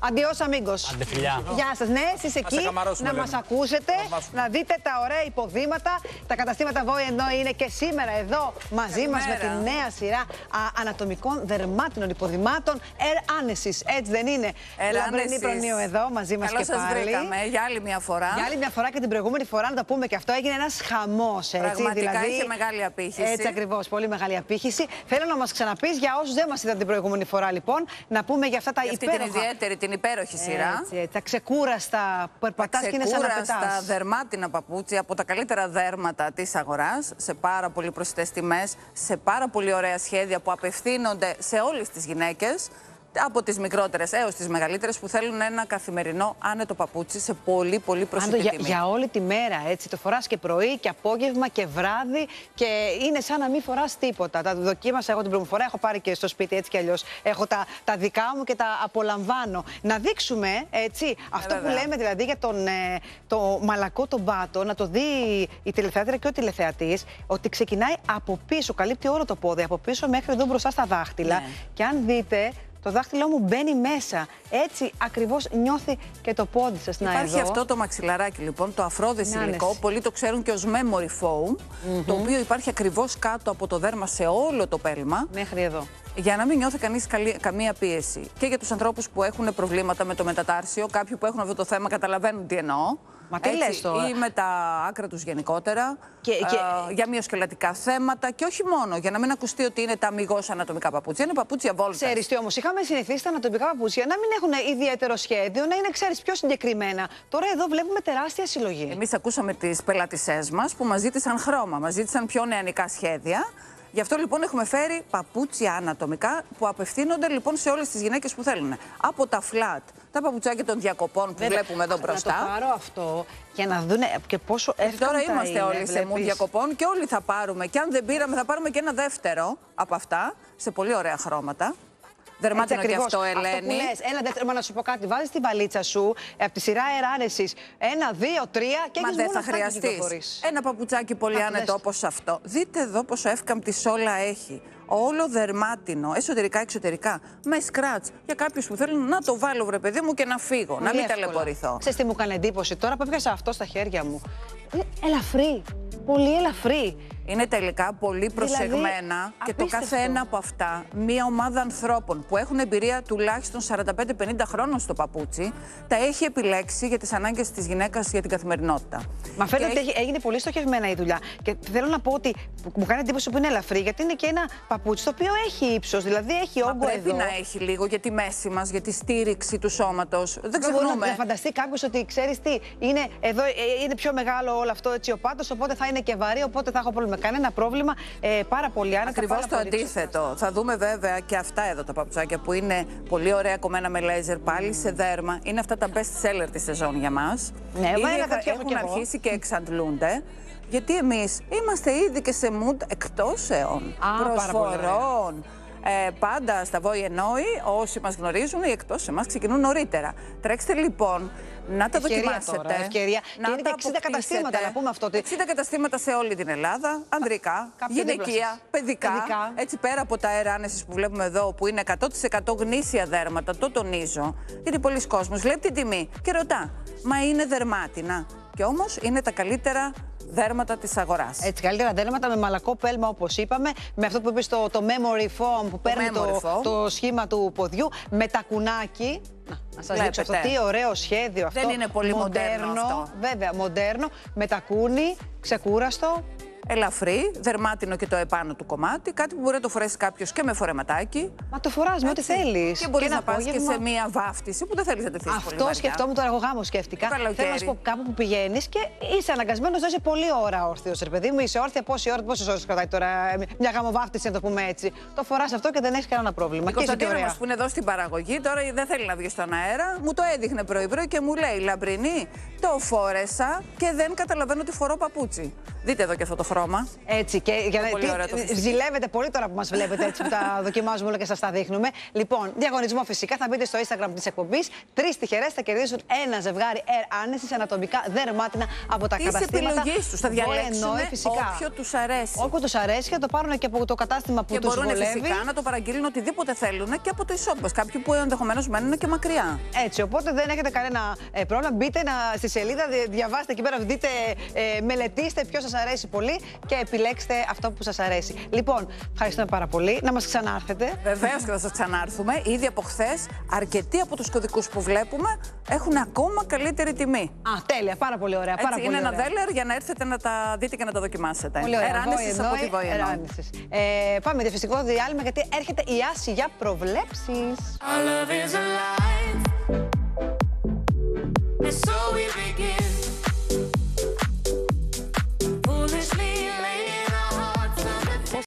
Αντιός αμίγκος. Άντε φιλιά. Γεια σας. Ναι, εσείς εκεί να μας ακούσετε, να δείτε τα ωραία υποδήματα. Τα καταστήματα Βόη ενώ είναι και σήμερα εδώ μαζί μας με τη νέα σειρά ανατομικών δερμάτινων υποδημάτων. Άνεσης, έτσι δεν είναι? Λαμπρινή Προνοίου εδώ μαζί μας και πάλι. Καλώς σας βρήκαμε για άλλη μια φορά. Για άλλη μια φορά και την προηγούμενη φορά, να το πούμε και αυτό, έγινε ένας χαμός. Πραγματικά δηλαδή, είχε μεγάλη απήχηση. Έτσι ακριβώς, πολύ μεγάλη απήχηση. Θέλω να μας ξαναπείς, για όσους δεν μας είδαν την προηγούμενη φορά λοιπόν, να πούμε για αυτά τα υπέροχα. Την ιδιαίτερη, την υπέροχη σειρά. Έτσι, τα ξεκούραστα που περπατάς και είναι σαν να πετάς. Τα δερμάτινα παπούτσια από τα καλύτερα δέρματα της αγοράς, σε πάρα πολύ προσιτές τιμές, σε πάρα πολύ ωραία σχέδια που απευθύνονται σε όλες τις γυναίκες, από τις μικρότερες έως τις μεγαλύτερες, που θέλουν ένα καθημερινό άνετο παπούτσι σε πολύ πολύ προσιτή τιμή. Για όλη τη μέρα, έτσι. Το φοράς και πρωί και απόγευμα και βράδυ και είναι σαν να μην φοράς τίποτα. Τα δοκίμασα εγώ την πρώτη φορά, έχω πάρει και στο σπίτι έτσι κι αλλιώς. Έχω τα δικά μου και τα απολαμβάνω. Να δείξουμε, έτσι, αυτό που λέμε δηλαδή για το μαλακό τον πάτο, να το δει η τηλεθεάτρια και ο τηλεθεατής, ότι ξεκινάει από πίσω, καλύπτει όλο το πόδι, από πίσω μέχρι εδώ μπροστά στα δάχτυλα. Ναι. Και αν δείτε, το δάχτυλό μου μπαίνει μέσα. Έτσι ακριβώς νιώθει και το πόδι σας. Υπάρχει αυτό το μαξιλαράκι λοιπόν, το αφρόδες υλικό. Πολλοί το ξέρουν και ως memory foam, το οποίο υπάρχει ακριβώς κάτω από το δέρμα σε όλο το πέλμα. Μέχρι εδώ. Για να μην νιώθει κανείς καμία πίεση. Και για τους ανθρώπους που έχουν προβλήματα με το μετατάρσιο, κάποιοι που έχουν αυτό το θέμα καταλαβαίνουν τι εννοώ. Μα τι λες τώρα? Ή με τα άκρα τους γενικότερα, για μυοσκελετικά θέματα και όχι μόνο, για να μην ακουστεί ότι είναι τα αμιγώς ανατομικά παπούτσια, είναι παπούτσια βόλτας. Ξέρεις τι όμως, είχαμε συνηθίσει τα ανατομικά παπούτσια να μην έχουν ιδιαίτερο σχέδιο, να είναι, ξέρεις, πιο συγκεκριμένα. Τώρα εδώ βλέπουμε τεράστια συλλογή. Εμείς ακούσαμε τις πελάτησές μας που μας ζήτησαν χρώμα, μας ζήτησαν πιο νεανικά σχέδια. Γι' αυτό λοιπόν έχουμε φέρει παπούτσια ανατομικά που απευθύνονται λοιπόν σε όλες τις γυναίκες που θέλουν. Από τα flat, τα παπουτσάκια των διακοπών που βλέπουμε εδώ μπροστά. Να το πάρω αυτό για να δουν και πόσο εύκολα. Τώρα είμαστε όλοι σε mood διακοπών και όλοι θα πάρουμε. Και αν δεν πήραμε, θα πάρουμε και ένα δεύτερο από αυτά σε πολύ ωραία χρώματα. Δερμάτινο και αυτό, Ελένη. Αυτό που λες, ένα δεύτερο, να σου πω κάτι. Βάζεις την βαλίτσα σου από τη σειρά Άνεσης. 1, 2, 3 και έχεις μόνο θα χρειαστείς ένα παπουτσάκι πολύ άνετο όπως αυτό. Δείτε εδώ πόσο εύκαμπτη σόλα έχει. Όλο δερμάτινο, εσωτερικά, εξωτερικά, με σκράτς. Για κάποιους που θέλουν να το βάλω, βρε παιδί μου, και να φύγω, πολύ να μην ταλαιπωρηθώ. Ξέρεις τι μου έκανε εντύπωση τώρα που έπιασα αυτό στα χέρια μου? Είναι ελαφρύ. Πολύ ελαφρύ. Είναι τελικά πολύ προσεγμένα δηλαδή, και το κάθε ένα από αυτά, μία ομάδα ανθρώπων που έχουν εμπειρία τουλάχιστον 45-50 χρόνων στο παπούτσι, τα έχει επιλέξει για τις ανάγκες της γυναίκας για την καθημερινότητα. Μα φαίνεται ότι έγινε πολύ στοχευμένα η δουλειά. Και θέλω να πω ότι μου κάνει εντύπωση που είναι ελαφρύ, γιατί είναι και ένα παπούτσι το οποίο έχει ύψος, δηλαδή έχει όγκο. Πρέπει να έχει λίγο για τη μέση μας, για τη στήριξη του σώματος. Δεν ξεχνούμε. Μπορεί να φανταστεί κάποιος ότι ξέρεις τι, εδώ είναι πιο μεγάλο όλο αυτό έτσι ο πάτος, οπότε θα είναι και βαρύ, οπότε θα έχω πρόβλημα. Κανένα πρόβλημα, πάρα πολύ άνετα. Ακριβώς το αντίθετο. Θα δούμε βέβαια και αυτά εδώ τα παπουτσάκια που είναι πολύ ωραία κομμένα με λέιζερ, πάλι σε δέρμα. Είναι αυτά τα best seller τη σεζόν για μας. Ναι, έχουν αρχίσει και εξαντλούνται. Γιατί εμείς είμαστε ήδη και σε mood εκτόσεων, προσφορών. Πάντα στα Βόη Ενόη, όσοι μας γνωρίζουν, οι εκτός σε εμάς ξεκινούν νωρίτερα. Τρέξτε λοιπόν να τα δοκιμάσετε. Τώρα, ευκαιρία. Και είναι και 60 καταστήματα, να πούμε αυτό. 60 καταστήματα σε όλη την Ελλάδα, ανδρικά, γυναικεία, παιδικά. Έτσι πέρα από τα αέρα άνεσης που βλέπουμε εδώ, που είναι 100% γνήσια δέρματα, το τονίζω. Γιατί πολλοί κόσμος βλέπει την τιμή και ρωτά, μα είναι δερμάτινα? Και όμως είναι τα καλύτερα δέρματα της αγοράς. Έτσι, καλύτερα δέρματα με μαλακό πέλμα, όπως είπαμε, με αυτό που είπες το memory foam που παίρνει το σχήμα του ποδιού, με τακουνάκι. Να σας δείξω αυτό, τι ωραίο σχέδιο αυτό. Δεν είναι πολύ μοντέρνο αυτό. Βέβαια, μοντέρνο, με τακούνι, ξεκούραστο. Ελαφρύ, δερμάτινο και το επάνω του κομμάτι. Κάτι που μπορεί να το φορέσει κάποιος και με φορεματάκι. Μα το φοράς με ό,τι θέλεις. Και μπορείς να πας και σε μία βάφτιση που δεν θέλεις να τεθείς πολύ βαριά. Αυτό σκεφτόμουν τώρα, εγώ γάμο σκέφτηκα. Θέλω να σου πω, κάπου που πηγαίνεις και είσαι αναγκασμένος να είσαι πολλή ώρα όρθιος, ρε παιδί μου. Είσαι όρθια, πόσες ώρες κρατάει τώρα μια γαμοβάφτιση, να το πούμε έτσι. Το φοράς αυτό και δεν έχεις κανένα πρόβλημα. Η Κωνσταντίνα μας που είναι εδώ στην παραγωγή, τώρα δεν θέλει να βγει στον αέρα, μου το έδειχνε πρωί-πρωί και μου λέει, Λαμπρινή, το φόρεσα και δεν καταλαβαίνω ότι φορώ παπούτσι. Δείτε εδώ και αυτό το χρώμα. Έτσι, και για να ζηλεύετε πολύ τώρα που μας βλέπετε, έτσι που τα δοκιμάζουμε όλα και σας τα δείχνουμε. Λοιπόν, διαγωνισμό φυσικά. Θα μπείτε στο Instagram της εκπομπής. 3 τυχερές θα κερδίσουν ένα ζευγάρι Air άνεσης ανατομικά δερμάτινα από τα καταστήματα. Τις επιλογές τους θα διαλέξουν όποιο τους αρέσει. Όποιο τους αρέσει, θα το πάρουν και από το κατάστημα που τους βολεύει. Και μπορούν φυσικά να το παραγγείλουν οτιδήποτε θέλουν και από το e-shop. Κάποιοι που ενδεχομένως μένουν και μακριά. Έτσι, οπότε δεν έχετε κανένα πρόβλημα. Μπείτε στη σελίδα, διαβάστε εκεί πέρα, δείτε, μελετήστε ποιο σας αρέσει πολύ και επιλέξτε αυτό που σας αρέσει. Λοιπόν, ευχαριστούμε πάρα πολύ. Να μας ξανάρθετε. Βεβαίως και θα σας ξανάρθουμε. Ήδη από χθες, αρκετοί από τους κωδικούς που βλέπουμε έχουν ακόμα καλύτερη τιμή. Α, τέλεια. Πάρα πολύ ωραία. Πάρα είναι πολύ ένα ωραία. δέλερ για να έρθετε να τα δείτε και να τα δοκιμάσετε. Πολύ ωραία. Εράνεσης από τη Βοή. Πάμε διαφημιστικό διάλειμμα γιατί έρχεται η Άση για προβλέψεις.